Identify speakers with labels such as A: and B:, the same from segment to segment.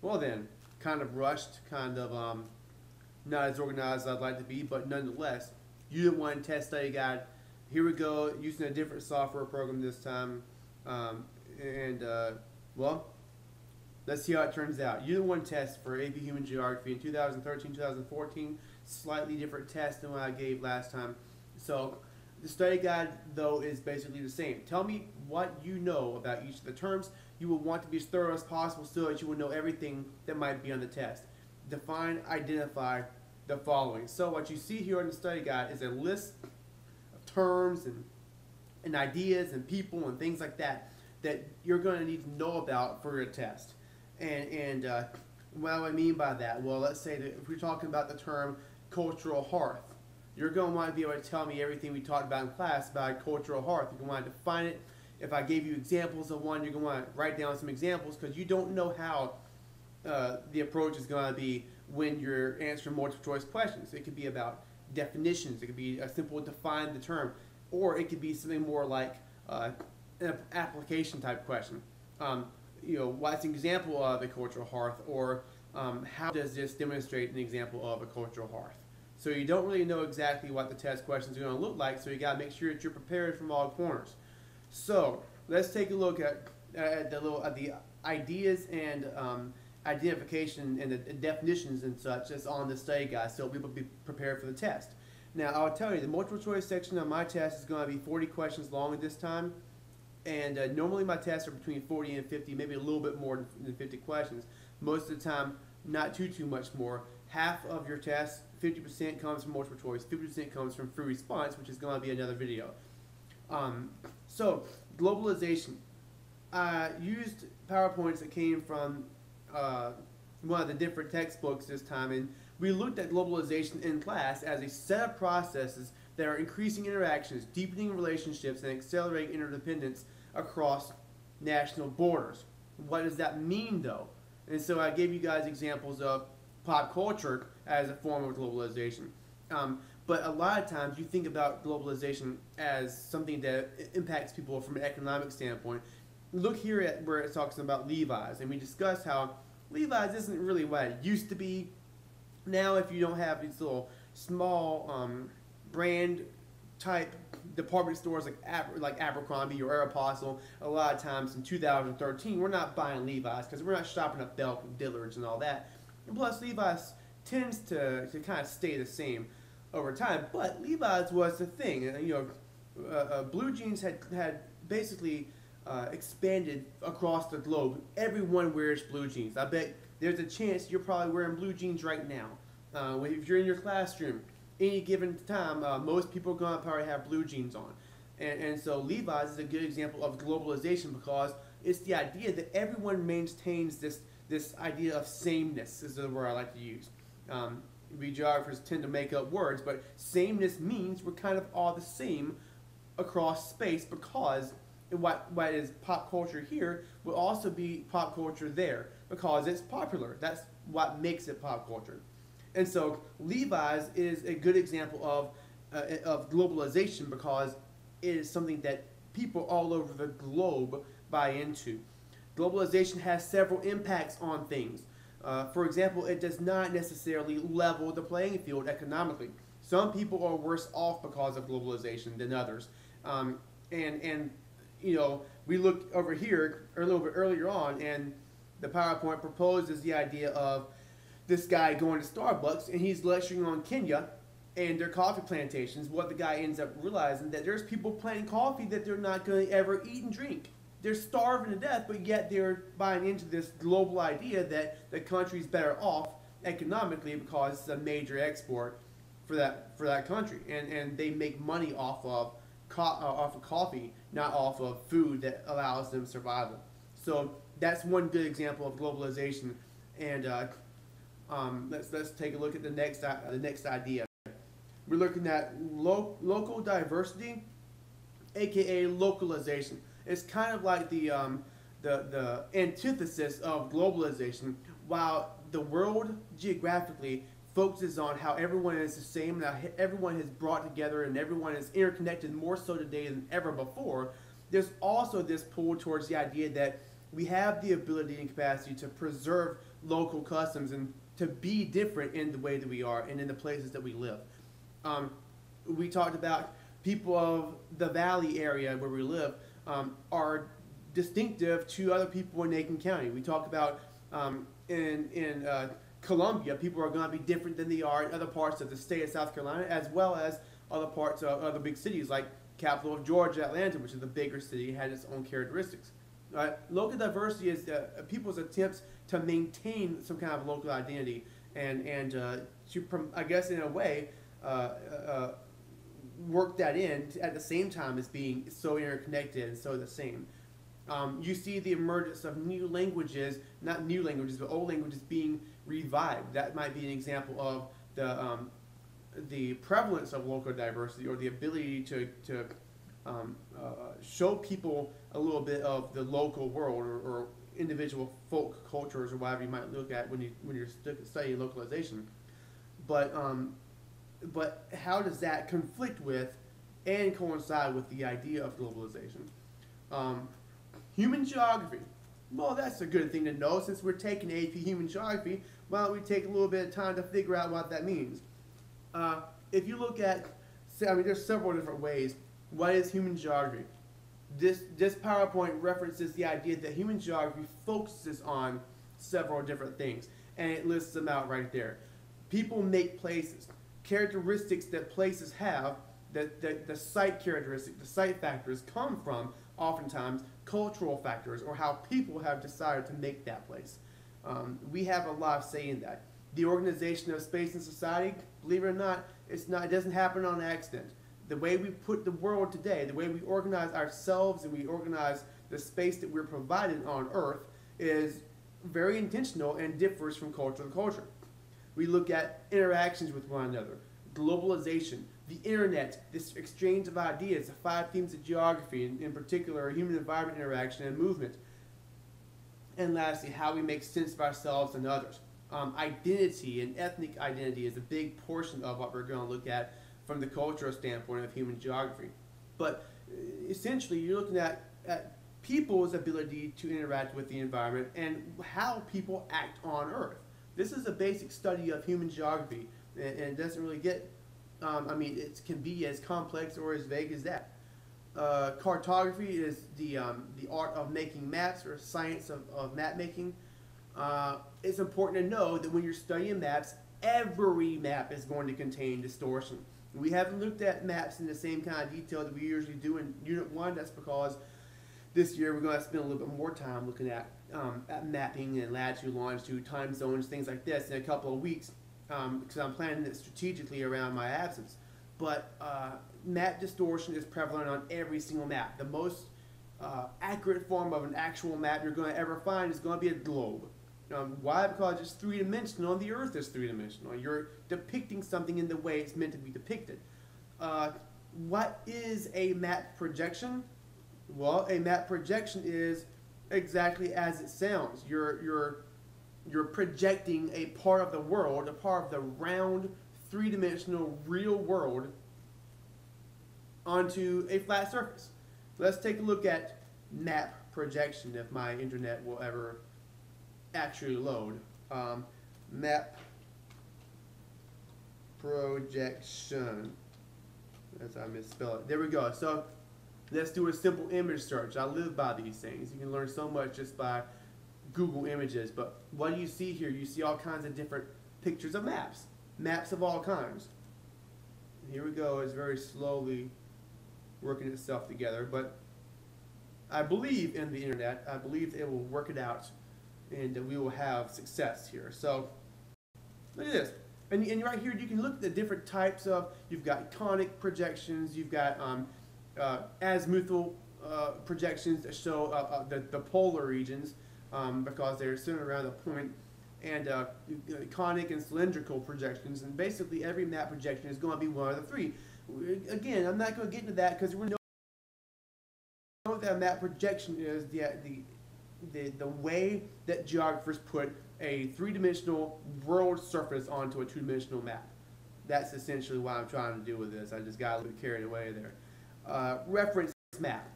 A: Well then, kind of rushed, kind of not as organized as I'd like to be, but nonetheless, Unit 1 test study guide. Here we go, using a different software program this time. Well, let's see how it turns out. Unit 1 test for AP Human Geography in 2013-2014, slightly different test than what I gave last time. So the study guide, though, is basically the same. Tell me what you know about each of the terms. You will want to be as thorough as possible so that you will know everything that might be on the test. Define, identify the following. So what you see here in the study guide is a list of terms and ideas and people and things like that that you're going to need to know about for your test. And what do I mean by that? Well, let's say that if we're talking about the term cultural hearth, you're going to want to be able to tell me everything we talked about in class about cultural hearth. You're going to want to define it. If I gave you examples of one, you're going to want to write down some examples because you don't know how the approach is going to be when you're answering multiple choice questions. It could be about definitions. It could be a simple define the term. Or it could be something more like an application type question. What's an example of a cultural hearth? Or how does this demonstrate an example of a cultural hearth? So you don't really know exactly what the test questions are going to look like, so you got to make sure that you're prepared from all corners. So let's take a look at the ideas and identification and the definitions and such that's on the study guide, so people be prepared for the test. Now I'll tell you, the multiple choice section of my test is going to be 40 questions long at this time, and normally my tests are between 40 and 50, maybe a little bit more than 50 questions. Most of the time, not too much more. Half of your test, 50% comes from multiple choice, 50% comes from free response, which is going to be another video. So, globalization. I used PowerPoints that came from one of the different textbooks this time, and we looked at globalization in class as a set of processes that are increasing interactions, deepening relationships, and accelerating interdependence across national borders. What does that mean, though? And so I gave you guys examples of pop culture as a form of globalization. But a lot of times you think about globalization as something that impacts people from an economic standpoint. Look here at where it talks about Levi's, and we discussed how Levi's isn't really what it used to be. Now if you don't have these little small brand type department stores like Abercrombie or Aeropostale, a lot of times in 2013 we're not buying Levi's because we're not shopping at Belk and Dillard's and all that. And plus Levi's tends to kind of stay the same over time, but Levi's was the thing. Blue jeans had basically expanded across the globe. Everyone wears blue jeans. I bet there's a chance you're probably wearing blue jeans right now. If you're in your classroom, any given time, most people are going to probably have blue jeans on. And so Levi's is a good example of globalization because it's the idea that everyone maintains this idea of sameness is the word I like to use. We geographers tend to make up words, but sameness means we're kind of all the same across space because what is pop culture here will also be pop culture there because it's popular. That's what makes it pop culture. And so Levi's is a good example of globalization because it is something that people all over the globe buy into. Globalization has several impacts on things. For example, it does not necessarily level the playing field economically. Some people are worse off because of globalization than others. We looked over here a little bit earlier on, and the PowerPoint proposes the idea of this guy going to Starbucks, and he's lecturing on Kenya and their coffee plantations. What the guy ends up realizing that there's people planting coffee that they're not going to ever eat and drink. They're starving to death, but yet they're buying into this global idea that the country's better off economically because it's a major export for that country, and they make money off of coffee, not off of food that allows them survival. So that's one good example of globalization. And let's take a look at the next idea. We're looking at local diversity, aka localization. It's kind of like the antithesis of globalization. While the world geographically focuses on how everyone is the same, and how everyone is brought together and everyone is interconnected more so today than ever before, there's also this pull towards the idea that we have the ability and capacity to preserve local customs and to be different in the way that we are and in the places that we live. We talked about people of the valley area where we live are distinctive to other people in Aiken County. We talk about in Columbia, people are going to be different than they are in other parts of the state of South Carolina, as well as other parts of other big cities like capital of Georgia, Atlanta, which is the bigger city, had its own characteristics. Local diversity is people's attempts to maintain some kind of local identity and to, I guess, in a way, work that in at the same time as being so interconnected and so the same. You see the emergence of new languages, not new languages, but old languages being revived. That might be an example of the prevalence of local diversity, or the ability to show people a little bit of the local world, or individual folk cultures, or whatever you might look at when you're studying localization. But how does that conflict with and coincide with the idea of globalization? Human geography. Well, that's a good thing to know. Since we're taking AP Human Geography, why don't we take a little bit of time to figure out what that means? If you look at, there's several different ways. What is human geography? This PowerPoint references the idea that human geography focuses on several different things, and it lists them out right there. People make places. Characteristics that places have, that the site characteristics, the site factors come from, oftentimes, cultural factors, or how people have decided to make that place. We have a lot of say in that. The organization of space and society, believe it or not, it doesn't happen on accident. The way we put the world today, the way we organize ourselves and we organize the space that we're provided on Earth is very intentional and differs from culture to culture. We look at interactions with one another, globalization, the internet, this exchange of ideas, the 5 themes of geography, in particular human-environment interaction and movement. And lastly, how we make sense of ourselves and others. Identity and ethnic identity is a big portion of what we're going to look at from the cultural standpoint of human geography. But essentially, you're looking at people's ability to interact with the environment and how people act on Earth. This is a basic study of human geography, and it doesn't really get, it can be as complex or as vague as that. Cartography is the art of making maps, or science of map making. It's important to know that when you're studying maps, every map is going to contain distortion. We haven't looked at maps in the same kind of detail that we usually do in Unit 1. That's because this year we're going to spend a little bit more time looking at mapping and latitude, longitude, time zones, things like this in a couple of weeks, because I'm planning it strategically around my absence. But map distortion is prevalent on every single map. The most accurate form of an actual map you're going to ever find is going to be a globe. Why? Because it's 3-dimensional, and the Earth is 3-dimensional. You're depicting something in the way it's meant to be depicted. What is a map projection? Well, a map projection is exactly as it sounds. You're projecting a part of the world, a part of the round, 3-dimensional real world onto a flat surface. Let's take a look at map projection, if my internet will ever actually load. Map projection. As I misspell it. There we go. So let's do a simple image search. I live by these things. You can learn so much just by Google Images. But what do you see here? You see all kinds of different pictures of maps. Maps of all kinds. Here we go. It's very slowly working itself together. But I believe in the internet. I believe it will work it out, and we will have success here. So look at this. And right here, you can look at the different types of, you've got conic projections, you've got azimuthal projections that show the polar regions because they're centered around a point, and conic and cylindrical projections. And basically, every map projection is going to be one of the 3. Again, I'm not going to get into that because we know what that map projection is, the way that geographers put a 3-dimensional world surface onto a 2-dimensional map. That's essentially what I'm trying to do with this. I just got a little carried away there. Reference map.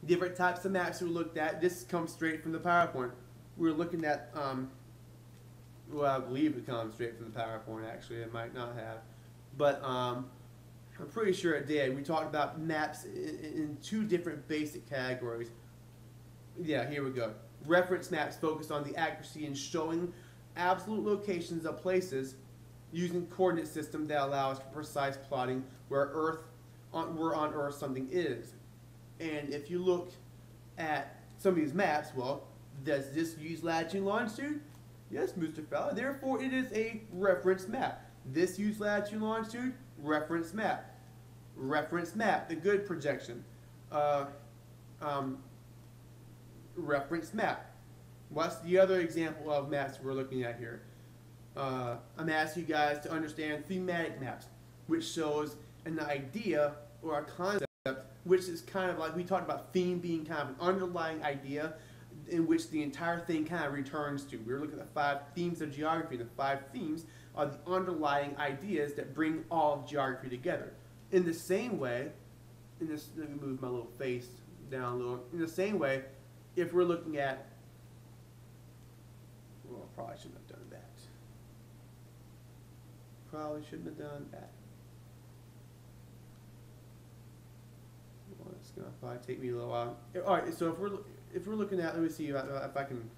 A: Different types of maps we looked at. This comes straight from the PowerPoint. We were looking at, well, I believe it comes straight from the PowerPoint, actually. It might not have. But I'm pretty sure it did. We talked about maps in two different basic categories. Yeah, here we go. Reference maps focus on the accuracy in showing absolute locations of places using coordinate system that allows for precise plotting where on Earth something is. And if you look at some of these maps, well, does this use latitude and longitude? Yes, Mr. Fowler. Therefore, it is a reference map. This use latitude and longitude? Reference map. Reference map, the good projection. Reference map. What's the other example of maps we're looking at here? I'm asking you guys to understand thematic maps, which shows an idea or a concept, which is kind of like we talked about theme being kind of an underlying idea in which the entire thing kind of returns to. We're looking at the 5 themes of geography. The 5 themes are the underlying ideas that bring all of geography together. In the same way, let me move my little face down a little. In the same way, if we're looking at, well, probably shouldn't have done that. Probably shouldn't have done that. Well, it's gonna probably take me a little while. All right, so if we're looking at, let me see if I can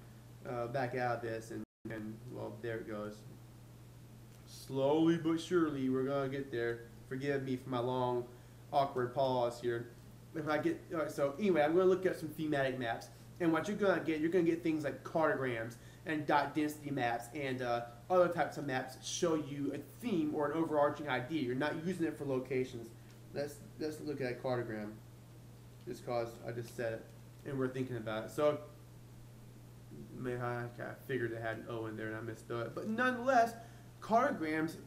A: back out of this, and well, there it goes. Slowly but surely, we're gonna get there. Forgive me for my long, awkward pause here. If I get, all right, so anyway, I'm gonna look at some thematic maps, and what you're gonna get things like cartograms and dot density maps and other types of maps that show you a theme or an overarching idea. You're not using it for locations. Let's look at a cartogram, just cause I just said it and we're thinking about it. So maybe I figured it had an O in there and I misspelled it, but nonetheless, cartograms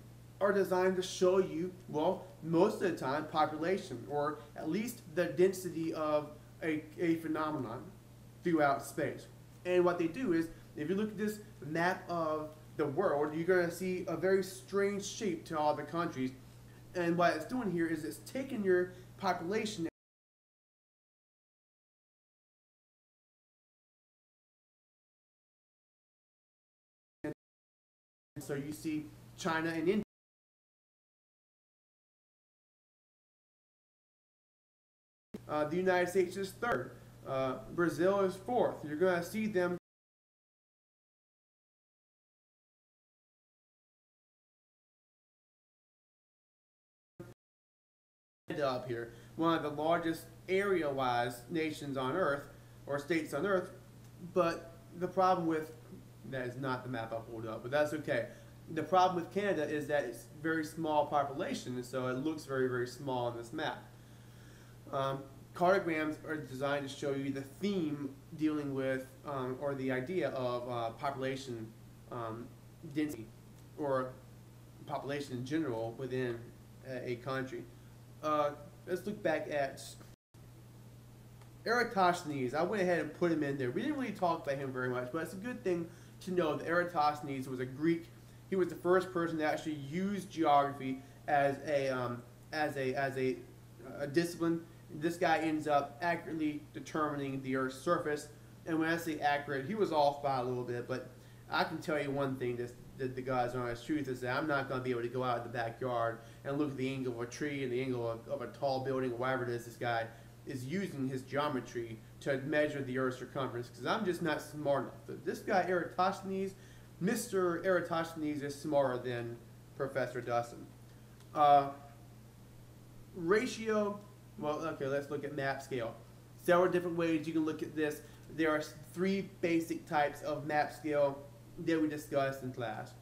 A: are designed to show you, well, most of the time, population, or at least the density of a phenomenon throughout space. And what they do is, if you look at this map of the world, you're going to see a very strange shape to all the countries. And what it's doing here is it's taking your population and so you see China and India. The United States is 3rd. Brazil is 4th. You're going to see them up here. One of the largest area-wise nations on Earth, or states on Earth, but the problem with, that is not the map I pulled up, but that's okay. The problem with Canada is that it's very small population, and so it looks very, very small on this map. Cartograms are designed to show you the theme dealing with, or the idea of population density, or population in general within a country. Let's look back at Eratosthenes. I went ahead and put him in there. We didn't really talk about him very much, but it's a good thing to know that Eratosthenes was a Greek. He was the first person to actually use geography as a discipline. This guy ends up accurately determining the Earth's surface. And when I say accurate, he was off by a little bit, but I can tell you one thing that the God's honest truth is that I'm not going to be able to go out in the backyard and look at the angle of a tree and the angle of a tall building or whatever it is this guy is using his geometry to measure the Earth's circumference, because I'm just not smart enough. But this guy Eratosthenes, Mr. Eratosthenes, is smarter than Professor Dustin. Ratio, well, okay, let's look at map scale. Several different ways you can look at this. There are 3 basic types of map scale that we discussed in class.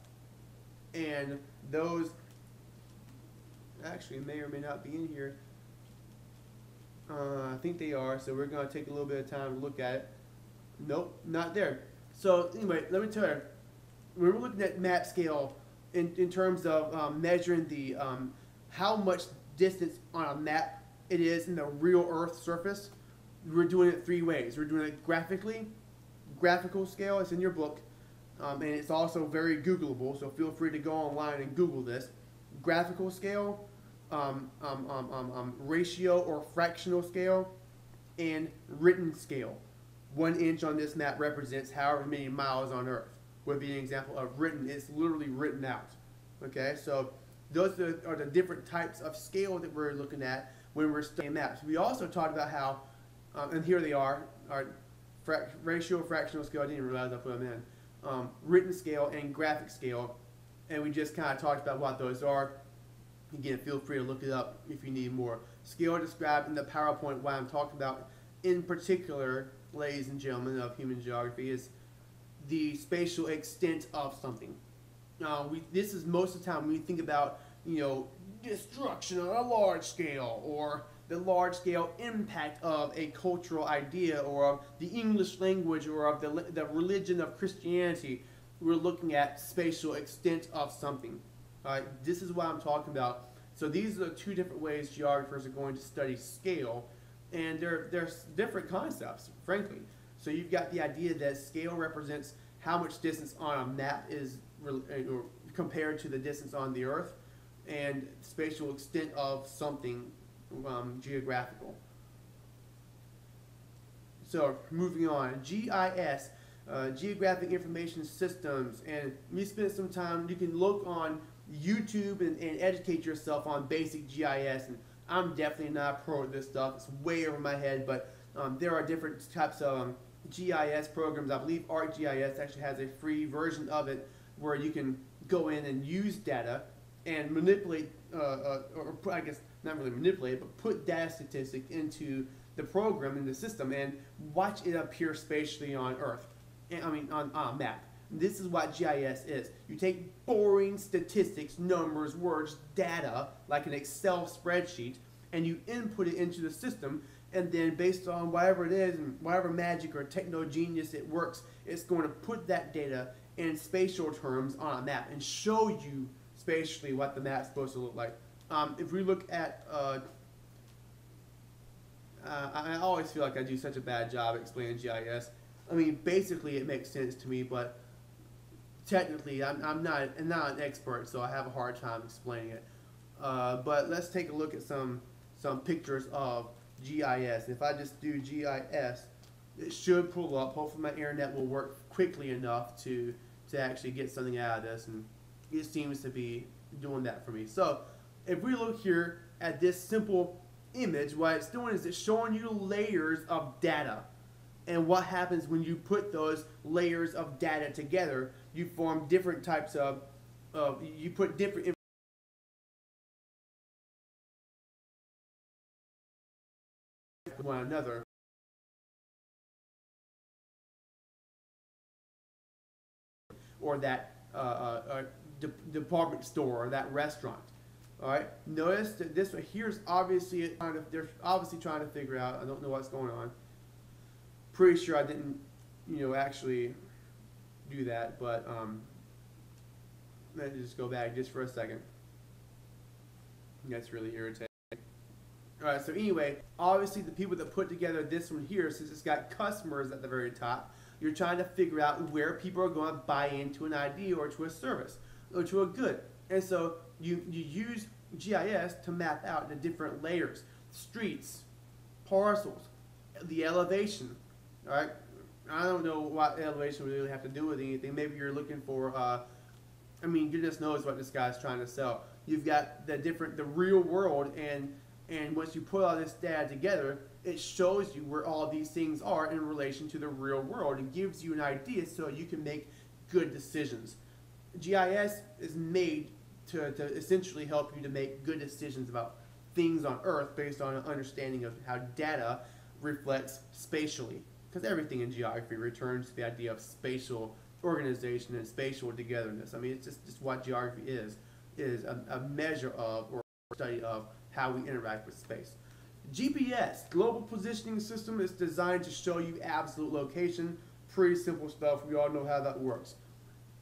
A: And those actually may or may not be in here. I think they are, so we're going to take a little bit of time to look at it. Nope, not there. So anyway, let me tell you, when we're looking at map scale in terms of measuring the how much distance on a map it is in the real Earth surface, we're doing it 3 ways. We're doing it graphically, graphical scale, it's in your book, and it's also very Googleable, so feel free to go online and Google this. Graphical scale, ratio or fractional scale, and written scale. 1 inch on this map represents however many miles on Earth. Would be an example of written. It's literally written out. Okay, so those are the different types of scale that we're looking at when we're studying maps. We also talked about how, and here they are, our ratio, fractional scale. I didn't even realize I put them in. Written scale and graphic scale, and we just kind of talked about what those are. Again, feel free to look it up if you need more. Scale described in the PowerPoint, what I'm talking about in particular, ladies and gentlemen of human geography, is the spatial extent of something. This is most of the time when we think about, destruction on a large scale, or the large scale impact of a cultural idea, or of the English language, or of the religion of Christianity. We're looking at spatial extent of something. Alright, this is what I'm talking about. So these are the 2 different ways geographers are going to study scale, and there's different concepts, frankly. So you've got the idea that scale represents how much distance on a map is compared to the distance on the Earth, and spatial extent of something geographical. So moving on, GIS, Geographic Information Systems, and you spend some time, you can look on YouTube and educate yourself on basic GIS, and I'm definitely not a pro at this stuff. It's way over my head, but there are different types of GIS programs. I believe ArcGIS actually has a free version of it where you can go in and use data and manipulate, or I guess not really manipulate, but put data statistics into the program, in the system, and watch it appear spatially on Earth. On a map. This is what GIS is. You take boring statistics, numbers, words, data, like an Excel spreadsheet, and you input it into the system, and then based on whatever it is, and whatever magic or techno-genius it works, it's going to put that data in spatial terms on a map and show you spatially what the map's supposed to look like. If we look at, I always feel like I do such a bad job explaining GIS. I mean, basically it makes sense to me, but technically I'm not an expert, so I have a hard time explaining it. But let's take a look at some pictures of GIS. If I just do GIS, it should pull up. Hopefully my internet will work quickly enough to actually get something out of this, and it seems to be doing that for me. So if we look here at this simple image, what it's doing is it's showing you layers of data. And what happens when you put those layers of data together, you form different types of you put different with one another. Or that department store, or that restaurant. All right. Notice that this one here is obviously they're obviously trying to figure out. I don't know what's going on. Pretty sure I didn't, actually do that, but let me just go back just for a second. That's really irritating. Alright, so anyway, obviously the people that put together this one here, since it's got customers at the very top, you're trying to figure out where people are going to buy into an idea or to a service or to a good. And so you use GIS to map out the different layers, streets, parcels, the elevation. All right, I don't know what elevation would really have to do with anything. Maybe you're looking for, goodness knows what this guy's trying to sell. You've got the real world, and once you put all this data together, it shows you where all these things are in relation to the real world. It gives you an idea so you can make good decisions. GIS is made to essentially help you to make good decisions about things on Earth based on an understanding of how data reflects spatially. Because everything in geography returns to the idea of spatial organization and spatial togetherness. I mean, it's just what geography is a measure of, or a study of, how we interact with space. GPS, Global Positioning System, is designed to show you absolute location. Pretty simple stuff. We all know how that works.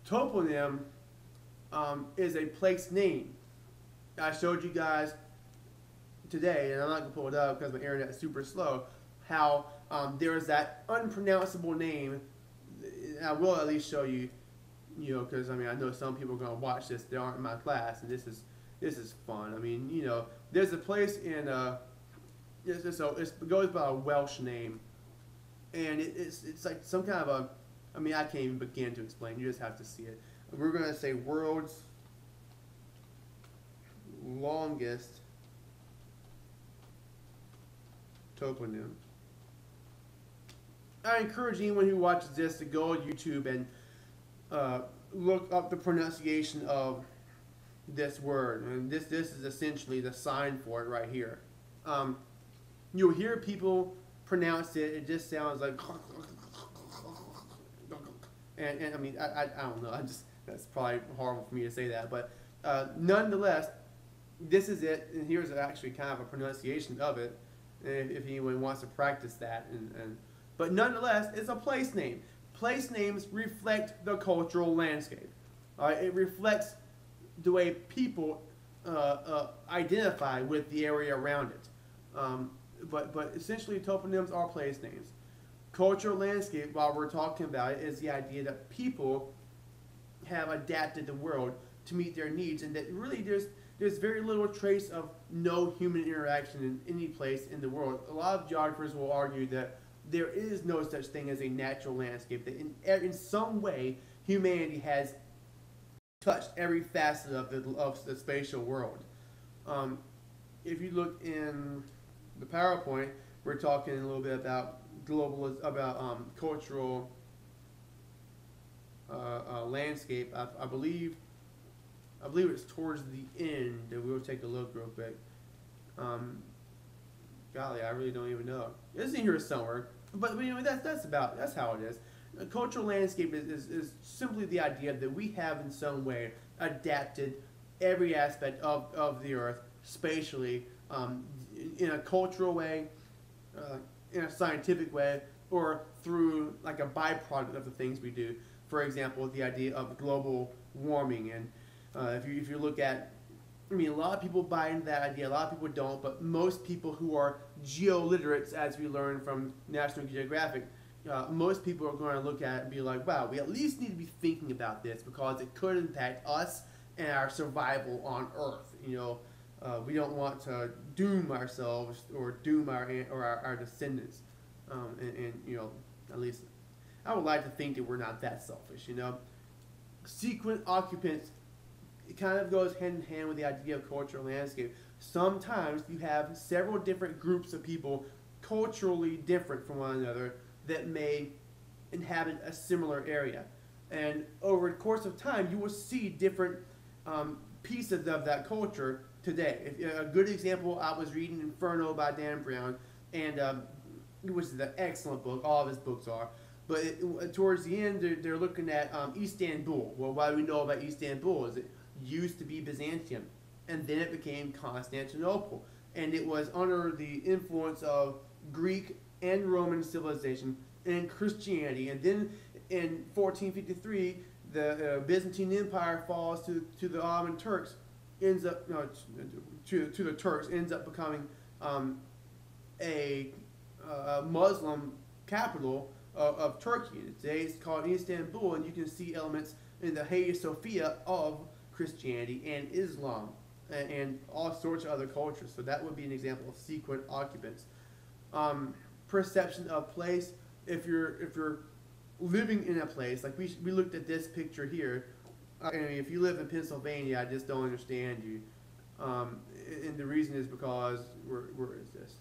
A: Toponym is a place name. I showed you guys today, and I'm not going to pull it up because my internet is super slow, how there is that unpronounceable name. I will at least show you, because I know some people are going to watch this. They aren't in my class, and this is fun. There's a place in It goes by a Welsh name, and it's like some kind of a. I mean, I can't even begin to explain. You just have to see it. We're gonna say world's longest toponym. I encourage anyone who watches this to go on YouTube and look up the pronunciation of this word, and this is essentially the sign for it right here. You'll hear people pronounce it; it just sounds like, and I mean I don't know. That's probably horrible for me to say that, but nonetheless, this is it, and here's actually kind of a pronunciation of it, if anyone wants to practice that. But nonetheless, it's a place name. Place names reflect the cultural landscape. It reflects the way people identify with the area around it. But essentially, toponyms are place names. Cultural landscape, while we're talking about it, is the idea that people have adapted the world to meet their needs, and that really there's very little trace of no human interaction in any place in the world. A lot of geographers will argue that there is no such thing as a natural landscape, that in some way humanity has touched every facet of the spatial world. If you look in the PowerPoint, we're talking a little bit about cultural landscape. I believe it's towards the end. We'll take a look real quick. Golly, I really don't even know. It's in here somewhere. But you know, that's how it is. A cultural landscape is simply the idea that we have in some way adapted every aspect of the earth spatially, in a cultural way, in a scientific way, or through like a byproduct of the things we do. For example, the idea of global warming, and if you look at, I mean, a lot of people buy into that idea, a lot of people don't, but most people who are geoliterates, as we learned from National Geographic, most people are going to look at it and be like, wow, we at least need to be thinking about this because it could impact us and our survival on Earth. You know, we don't want to doom ourselves or doom our descendants. And you know, at least I would like to think that we're not that selfish, you know. Sequent occupants, it kind of goes hand in hand with the idea of cultural landscape. Sometimes you have several different groups of people culturally different from one another that may inhabit a similar area. And over the course of time, you will see different pieces of that culture today. A good example, I was reading Inferno by Dan Brown, and which is an excellent book. All of his books are. But towards the end, they're looking at Istanbul. Well, what do we know about Istanbul is it used to be Byzantium, and then it became Constantinople. And it was under the influence of Greek and Roman civilization and Christianity. And then in 1453, the Byzantine Empire falls to the Ottoman Turks, ends up to the Turks, ends up becoming a Muslim capital of Turkey. Today it's called Istanbul, and you can see elements in the Hagia Sophia of Christianity and Islam and all sorts of other cultures. So that would be an example of sequent occupants. Perception of place. If you're living in a place, like we looked at this picture here. I mean, if you live in Pennsylvania, I just don't understand you. And the reason is because where is this?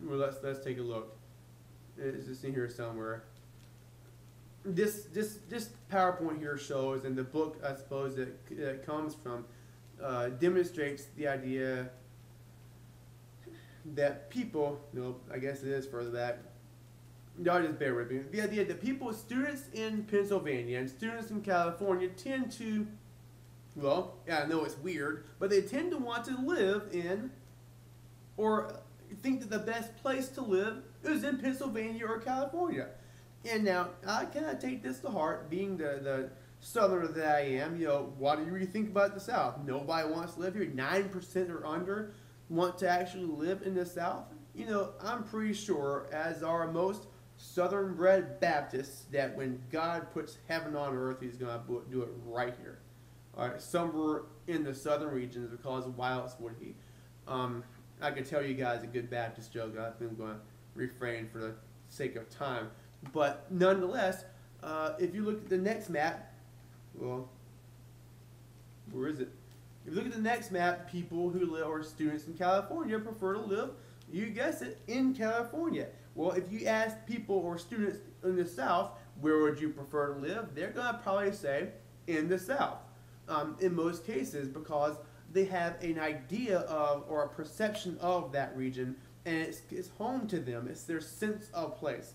A: Well, let's take a look. Is this in here somewhere? This PowerPoint here shows, and the book I suppose that it comes from demonstrates the idea that people, I guess it is further back. Y'all just bear with me. The idea that students in Pennsylvania and students in California tend to, well, yeah, I know it's weird, but they tend to want to live in, or think that the best place to live is in Pennsylvania or California. And now, I cannot take this to heart, being the southerner that I am. What do you really think about the South? Nobody wants to live here. 9% or under want to actually live in the South. I'm pretty sure, as are most southern-bred Baptists, that when God puts heaven on earth, he's going to do it right here. All right, somewhere in the southern regions, because why else would he? I could tell you guys a good Baptist joke. I think I'm going to refrain for the sake of time. But nonetheless, if you look at the next map, well, where is it? If you look at the next map, people who live, or students in California, prefer to live, you guess it, in California. Well, if you ask people or students in the South, where would you prefer to live? They're going to probably say, in the South, in most cases, because they have an idea of, or a perception of that region, and it's home to them. It's their sense of place.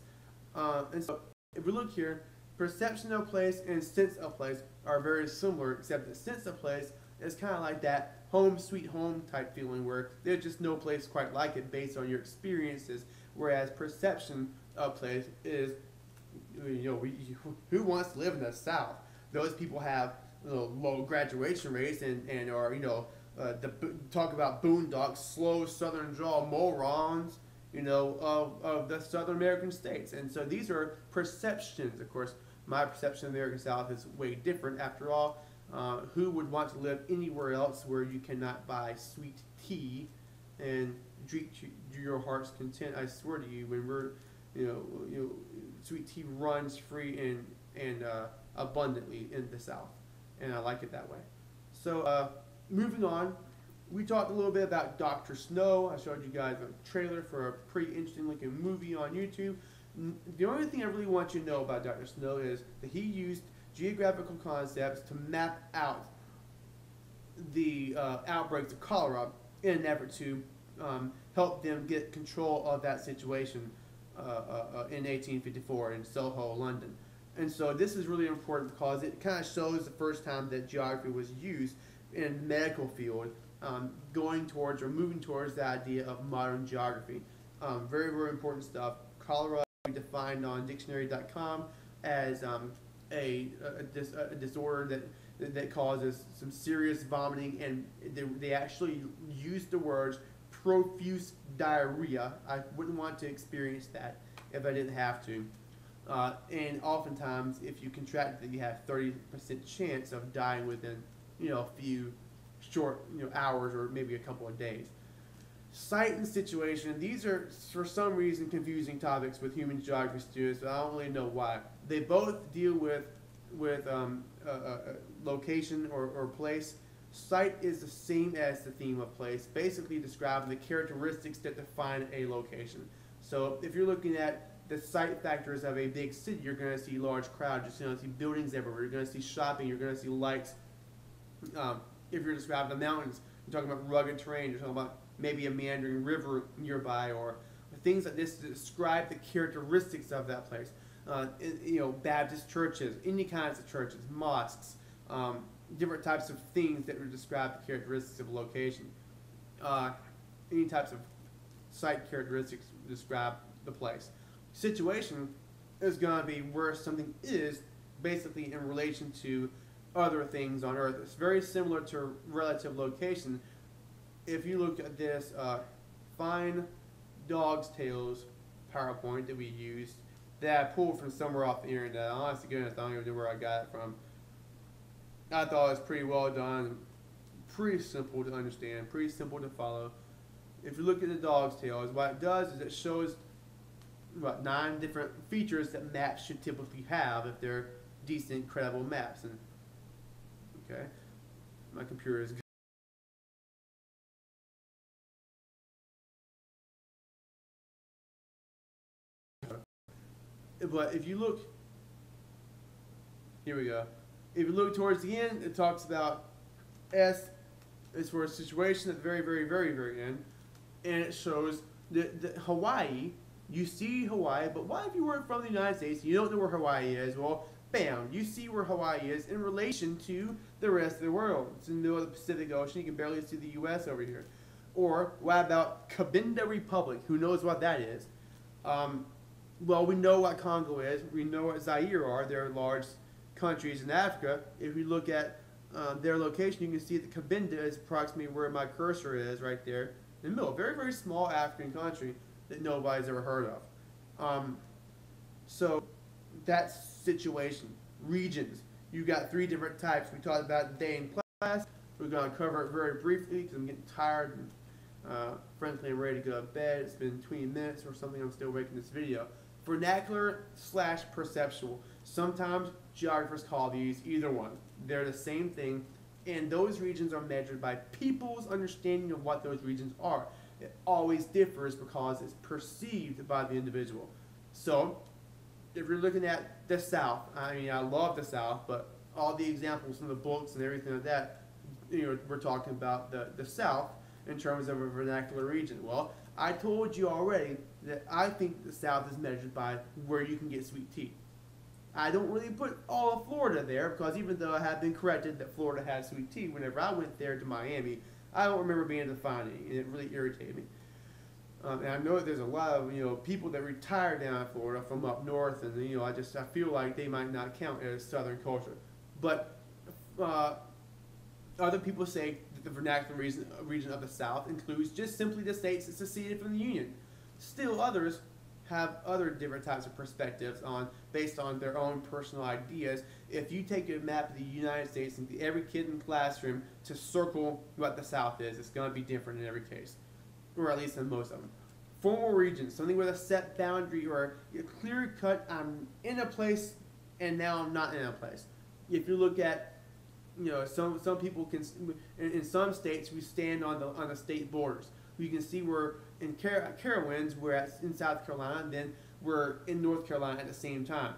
A: And so, if we look here, perception of place and sense of place are very similar, except the sense of place is kind of like that home sweet home type feeling, where there's just no place quite like it based on your experiences, whereas perception of place is, who wants to live in the South? Those people have low graduation rates and are, talk about boondocks, slow southern drawl morons, of the Southern American states. And so these are perceptions. Of course, my perception of the American South is way different. After all, who would want to live anywhere else where you cannot buy sweet tea and drink to your heart's content? I swear to you, when we're, sweet tea runs free and abundantly in the South, and I like it that way. So moving on, we talked a little bit about Dr. Snow. I showed you guys a trailer for a pretty interesting looking movie on YouTube. The only thing I really want you to know about Dr. Snow is that he used geographical concepts to map out the outbreaks of cholera in an effort to help them get control of that situation in 1854 in Soho, London. And so this is really important because it kind of shows the first time that geography was used in the medical field, going towards or moving towards the idea of modern geography. Very, very important stuff. Cholera we defined on dictionary.com as a disorder that causes some serious vomiting, and they actually use the words profuse diarrhea. I wouldn't want to experience that if I didn't have to. And oftentimes, if you contract it, you have 30% chance of dying within, a few short, hours or maybe a couple of days. Site and situation. These are, for some reason, confusing topics with human geography students, but I don't really know why. They both deal with location or place. Site is the same as the theme of place, basically describing the characteristics that define a location. So if you're looking at the site factors of a big city, you're going to see large crowds, you're going to see buildings everywhere, you're going to see shopping, you're going to see lights. If you're describing the mountains, you're talking about rugged terrain, you're talking about maybe a meandering river nearby, or things like this to describe the characteristics of that place. Baptist churches, any kinds of churches, mosques, different types of things that would describe the characteristics of a location. Any types of site characteristics describe the place. Situation is going to be where something is, basically in relation to other things on Earth. It's very similar to relative location. If you look at this fine dog's tails PowerPoint that we used, that I pulled from somewhere off the internet. Honestly, goodness, I don't even know where I got it from. I thought it was pretty well done, pretty simple to understand, pretty simple to follow. If you look at the dog's tails, what it does is it shows about 9 different features that maps should typically have if they're decent, credible maps. And okay, my computer is good. But if you look, here we go. If you look towards the end, it talks about S is for a situation at the very, very, very, very end, and it shows that Hawaii. You see Hawaii, but what if you weren't from the United States? You don't know where Hawaii is. Well, bam, you see where Hawaii is in relation to the rest of the world. It's in the middle of the Pacific Ocean. You can barely see the U.S. over here. Or what about Cabinda Republic? Who knows what that is? Well, we know what Congo is. We know what Zaire are. They're large countries in Africa. If we look at their location, you can see that Cabinda is approximately where my cursor is, right there in the middle. Very, very small African country that nobody's ever heard of. So that's situation. Regions. You got 3 different types. We talked about today in class. We're going to cover it very briefly because I'm getting tired. Frankly, I'm ready to go to bed. It's been 20 minutes or something. I'm still making this video. Vernacular slash perceptual. Sometimes geographers call these either one. They're the same thing, and those regions are measured by people's understanding of what those regions are. It always differs because it's perceived by the individual. So, if you're looking at the South, I mean, I love the South, but all the examples from the books and everything like that, we're talking about the South in terms of a vernacular region. Well, I told you already that I think the South is measured by where you can get sweet tea. I don't really put all of Florida there because even though I have been corrected that Florida has sweet tea, whenever I went there to Miami, I don't remember being able to find any, and it really irritated me. And I know that there's a lot of people that retire down in Florida from up north, and I feel like they might not count as Southern culture. But other people say that the vernacular region of the South includes just simply the states that seceded from the Union. Still, others have other different types of perspectives based on their own personal ideas. If you take a map of the United States and get every kid in the classroom to circle what the South is, it's going to be different in every case, or at least in most of them. Formal regions, something with a set boundary or a clear cut, I'm in a place and now I'm not in a place. If you look at, some people can, in some states we stand on the state borders. You can see we're in Carowinds, we're in South Carolina, and then we're in North Carolina at the same time.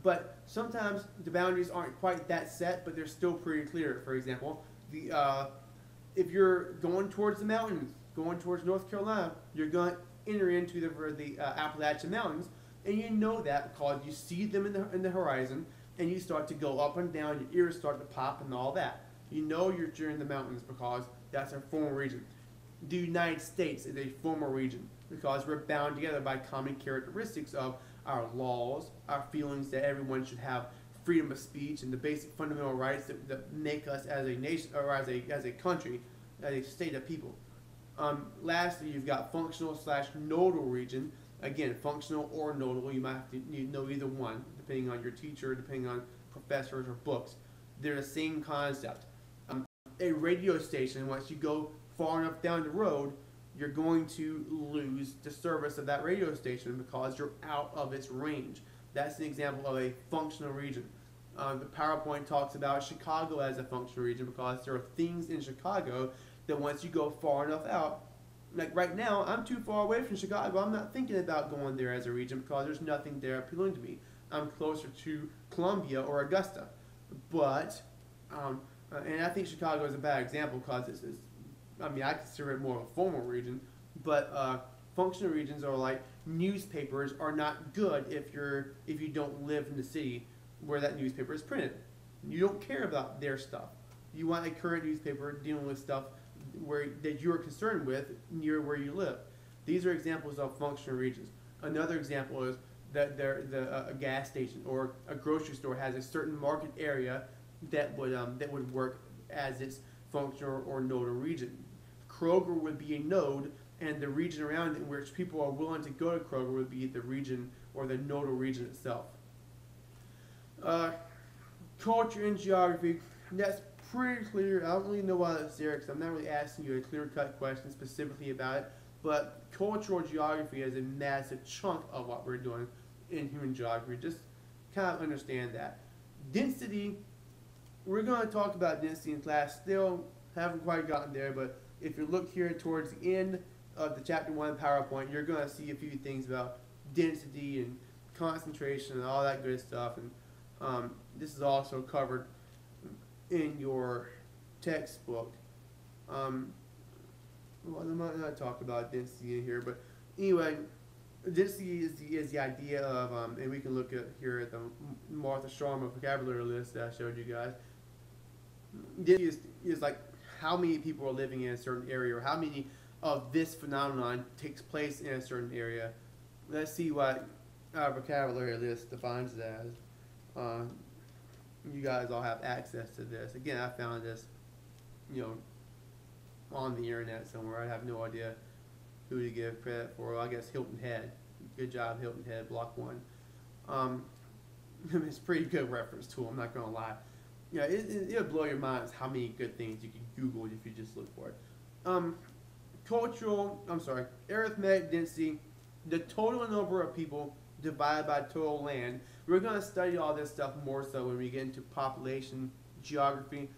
A: But sometimes the boundaries aren't quite that set, but they're still pretty clear. For example, if you're going towards the mountains, going towards North Carolina, you're going to enter into the Appalachian Mountains, and you know that because you see them in the horizon, and you start to go up and down, your ears start to pop and all that. You know you're in the mountains because that's a formal region. The United States is a formal region because we're bound together by common characteristics of our laws, our feelings that everyone should have freedom of speech, and the basic fundamental rights that make us as a nation, or as a country, as a state of people. Lastly, you've got functional slash nodal region. Again, functional or nodal, you might have to know either one, depending on your teacher, depending on professors or books. They're the same concept. A radio station, once you go far enough down the road, you're going to lose the service of that radio station because you're out of its range. That's an example of a functional region. The PowerPoint talks about Chicago as a functional region because there are things in Chicago that once you go far enough out, like right now, I'm too far away from Chicago. I'm not thinking about going there as a region because there's nothing there appealing to me. I'm closer to Columbia or Augusta. But, and I think Chicago is a bad example because I consider it more of a formal region. But functional regions are like newspapers are not good if you don't live in the city where that newspaper is printed. You don't care about their stuff. You want a current newspaper dealing with stuff that you're concerned with near where you live. These are examples of functional regions. Another example is that a gas station or a grocery store has a certain market area that would work as its functional or nodal region. Kroger would be a node, and the region around it in which people are willing to go to Kroger would be the region or the nodal region itself. Culture and geography, that's pretty clear. I don't really know why that's there because I'm not really asking you a clear-cut question specifically about it, but cultural geography is a massive chunk of what we're doing in human geography. Just kind of understand that. Density, we're going to talk about density in class. Still haven't quite gotten there, but if you look here towards the end of the Chapter 1 PowerPoint, you're going to see a few things about density and concentration and all that good stuff. And this is also covered in your textbook. Well, I might not talk about density in here, but anyway, density is the idea of, and we can look at here at the Martha Sharma vocabulary list that I showed you guys. Density is like how many people are living in a certain area, or how many of this phenomenon takes place in a certain area. Let's see what our vocabulary list defines it as. You guys all have access to this. Again, I found this, on the internet somewhere. I have no idea who to give credit for. Well, I guess Hilton Head. Good job, Hilton Head, Block 1. It's a pretty good reference tool, I'm not going to lie. It'll blow your mind how many good things you can Google if you just look for it. arithmetic density, the total number of people divided by total land. We're going to study all this stuff more so when we get into population, geography.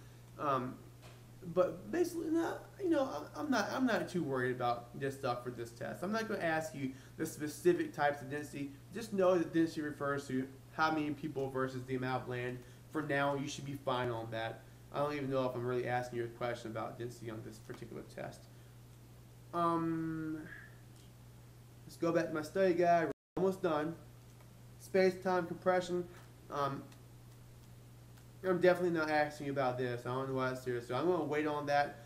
A: But basically, I'm not too worried about this stuff for this test. I'm not going to ask you the specific types of density. Just know that density refers to how many people versus the amount of land. For now, you should be fine on that. I don't even know if I'm really asking you a question about density on this particular test. Let's go back to my study guide. We're almost done. Space-time compression. I'm definitely not asking you about this. I don't know why it's serious. So I'm going to wait on that.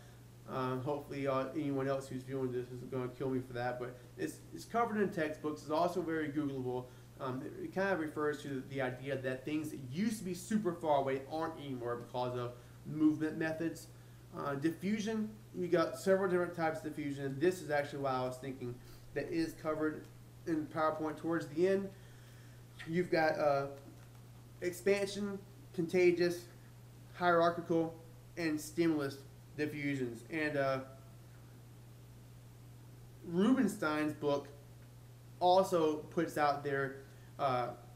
A: Hopefully anyone else who's viewing this isn't going to kill me for that. But it's covered in textbooks. It's also very Googleable. It kind of refers to the idea that things that used to be super far away aren't anymore because of movement methods. Diffusion, you got several different types of diffusion. This is actually what I was thinking that is covered in PowerPoint towards the end. You've got expansion, contagious, hierarchical, and stimulus diffusions. And Rubinstein's book also puts out their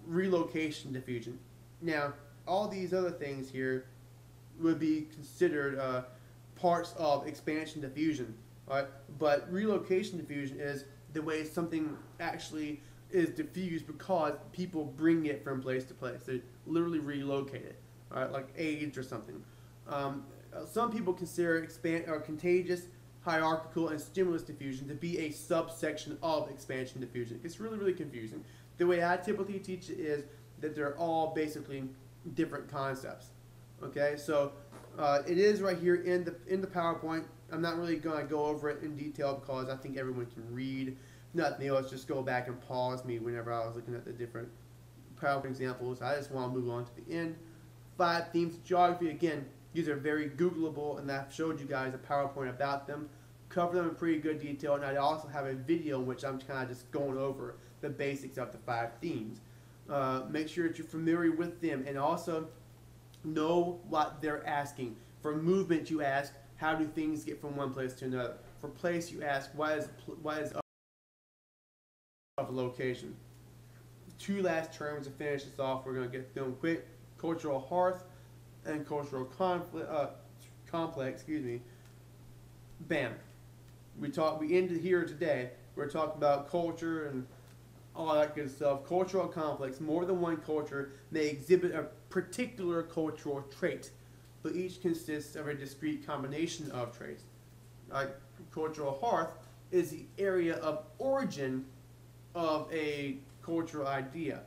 A: relocation diffusion. Now, all these other things here would be considered parts of expansion diffusion, right? But relocation diffusion is the way something actually is diffused because people bring it from place to place. They literally relocate it, right? Like AIDS or something. Some people consider contagious, hierarchical, and stimulus diffusion to be a subsection of expansion diffusion. It's really, really confusing. The way I typically teach it is that they're all basically different concepts. Okay, so it is right here in the PowerPoint. I'm not really going to go over it in detail because I think everyone can read. Nothing else, just go back and pause me whenever I was looking at the different PowerPoint examples. I just want to move on to the end. 5 themes of geography. Again, these are very Googleable, and I've showed you guys a PowerPoint about them. Cover them in pretty good detail, and I also have a video in which I'm kind of just going over the basics of the 5 themes. Make sure that you're familiar with them, and also know what they're asking. For movement, you ask, how do things get from one place to another? For place, you ask, what is of a location? 2 last terms to finish this off. We're going to get through them quick. Cultural hearth and cultural complex. Excuse me. Bam. We ended here today. We're talking about culture and all that good stuff. Cultural complex. More than one culture may exhibit a particular cultural trait, but each consists of a discrete combination of traits. Cultural hearth is the area of origin of a cultural idea.